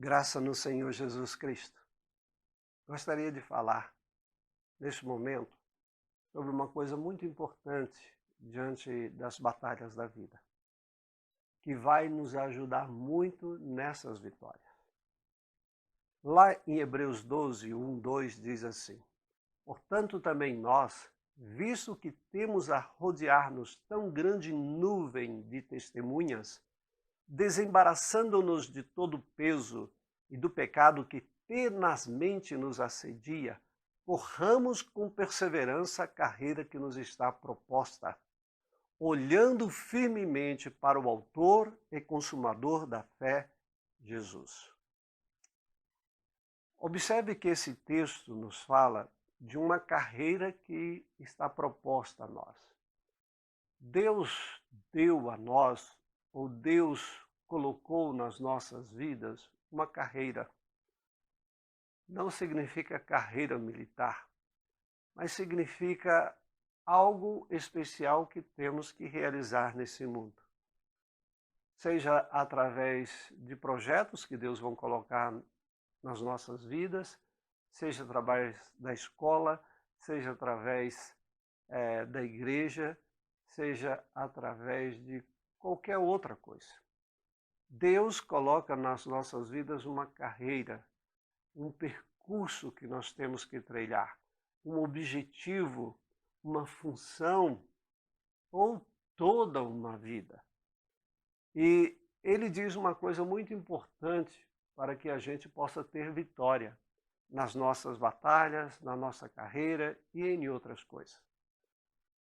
Graça no Senhor Jesus Cristo. Gostaria de falar, neste momento, sobre uma coisa muito importante diante das batalhas da vida, que vai nos ajudar muito nessas vitórias. Lá em Hebreus 12, 1, 2 diz assim: Portanto também nós, visto que temos a rodear-nos tão grande nuvem de testemunhas, desembaraçando-nos de todo o peso e do pecado que tenazmente nos assedia, corramos com perseverança a carreira que nos está proposta, olhando firmemente para o autor e consumador da fé, Jesus. Observe que esse texto nos fala de uma carreira que está proposta a nós. Deus deu a nós, ou Deus colocou nas nossas vidas uma carreira. Não significa carreira militar, mas significa algo especial que temos que realizar nesse mundo. Seja através de projetos que Deus vai colocar nas nossas vidas, seja através da escola, seja através da igreja, seja através de qualquer outra coisa. Deus coloca nas nossas vidas uma carreira, um percurso que nós temos que trilhar, um objetivo, uma função ou toda uma vida. E ele diz uma coisa muito importante para que a gente possa ter vitória nas nossas batalhas, na nossa carreira e em outras coisas.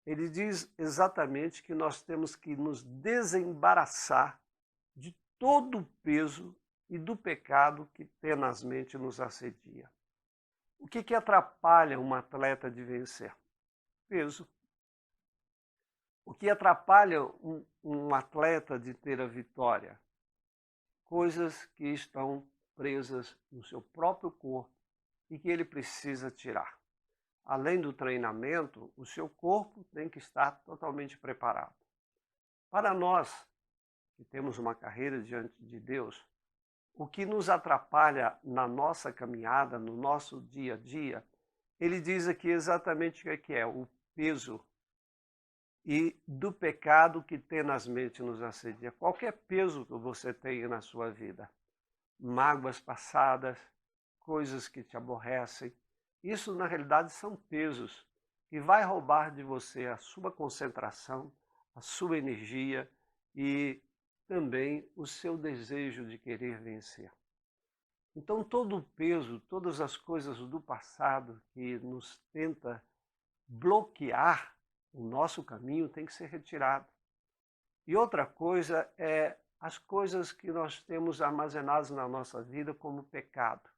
Ele diz exatamente que nós temos que nos desembaraçar de todo o peso e do pecado que tenazmente nos assedia. O que atrapalha um atleta de vencer? Peso. O que atrapalha um atleta de ter a vitória? Coisas que estão presas no seu próprio corpo e que ele precisa tirar. Além do treinamento, o seu corpo tem que estar totalmente preparado. Para nós, que temos uma carreira diante de Deus, o que nos atrapalha na nossa caminhada, no nosso dia a dia, ele diz aqui exatamente o que é o peso e do pecado que tenazmente nos assedia. Qualquer peso que você tenha na sua vida, mágoas passadas, coisas que te aborrecem, isso na realidade são pesos que vai roubar de você a sua concentração, a sua energia e também o seu desejo de querer vencer. Então todo o peso, todas as coisas do passado que nos tenta bloquear o nosso caminho tem que ser retirado. E outra coisa é as coisas que nós temos armazenadas na nossa vida como pecado.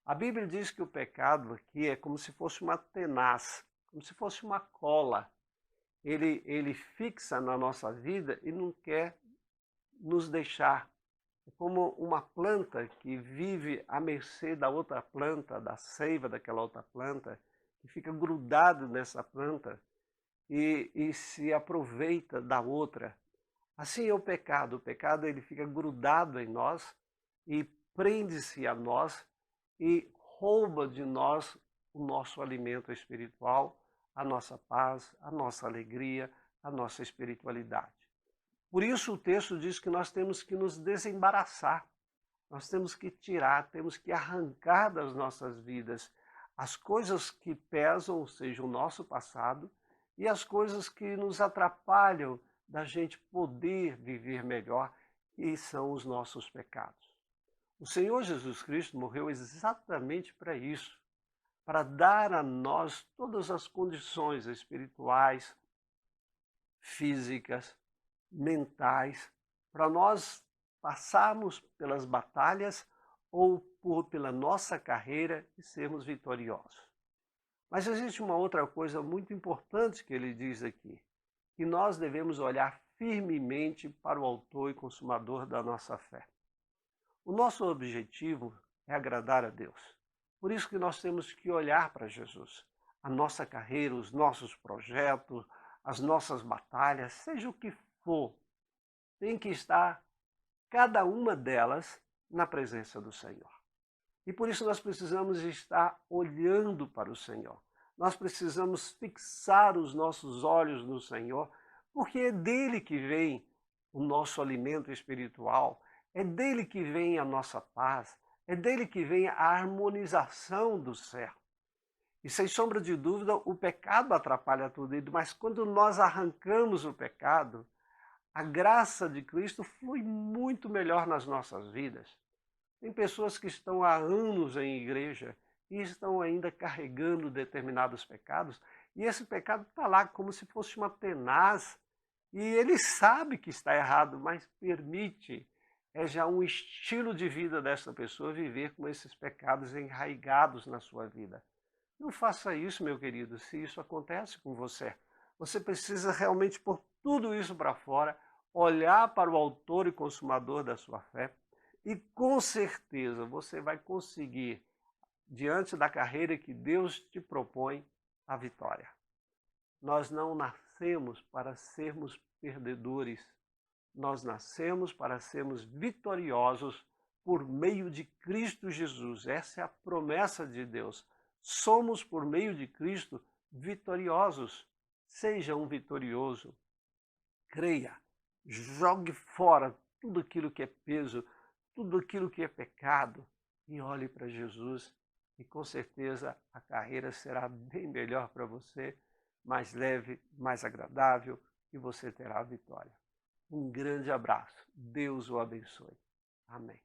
A Bíblia diz que o pecado aqui é como se fosse uma tenaz, como se fosse uma cola. Ele fixa na nossa vida e não quer nos deixar. É como uma planta que vive à mercê da outra planta, da seiva daquela outra planta, que fica grudado nessa planta e se aproveita da outra. Assim é o pecado. O pecado ele fica grudado em nós e prende-se a nós e rouba de nós o nosso alimento espiritual, a nossa paz, a nossa alegria, a nossa espiritualidade. Por isso o texto diz que nós temos que nos desembaraçar, nós temos que tirar, temos que arrancar das nossas vidas as coisas que pesam, ou seja, o nosso passado, e as coisas que nos atrapalham da gente poder viver melhor, que são os nossos pecados. O Senhor Jesus Cristo morreu exatamente para isso, para dar a nós todas as condições espirituais, físicas, mentais, para nós passarmos pelas batalhas ou pela nossa carreira e sermos vitoriosos. Mas existe uma outra coisa muito importante que ele diz aqui, que nós devemos olhar firmemente para o autor e consumador da nossa fé. O nosso objetivo é agradar a Deus. Por isso que nós temos que olhar para Jesus. A nossa carreira, os nossos projetos, as nossas batalhas, seja o que for, tem que estar cada uma delas na presença do Senhor. E por isso nós precisamos estar olhando para o Senhor. Nós precisamos fixar os nossos olhos no Senhor, porque é dele que vem o nosso alimento espiritual, é dele que vem a nossa paz, é dele que vem a harmonização do céu. E sem sombra de dúvida, o pecado atrapalha tudo isso, mas quando nós arrancamos o pecado, a graça de Cristo flui muito melhor nas nossas vidas. Tem pessoas que estão há anos em igreja e estão ainda carregando determinados pecados, e esse pecado está lá como se fosse uma tenaz, e ele sabe que está errado, mas permite. É já um estilo de vida dessa pessoa viver com esses pecados enraigados na sua vida. Não faça isso, meu querido, se isso acontece com você. Você precisa realmente pôr tudo isso para fora, olhar para o autor e consumador da sua fé, e com certeza você vai conseguir, diante da carreira que Deus te propõe, a vitória. Nós não nascemos para sermos perdedores. Nós nascemos para sermos vitoriosos por meio de Cristo Jesus. Essa é a promessa de Deus. Somos, por meio de Cristo, vitoriosos. Seja um vitorioso. Creia. Jogue fora tudo aquilo que é peso, tudo aquilo que é pecado, e olhe para Jesus, e com certeza a carreira será bem melhor para você, mais leve, mais agradável, e você terá a vitória. Um grande abraço. Deus o abençoe. Amém.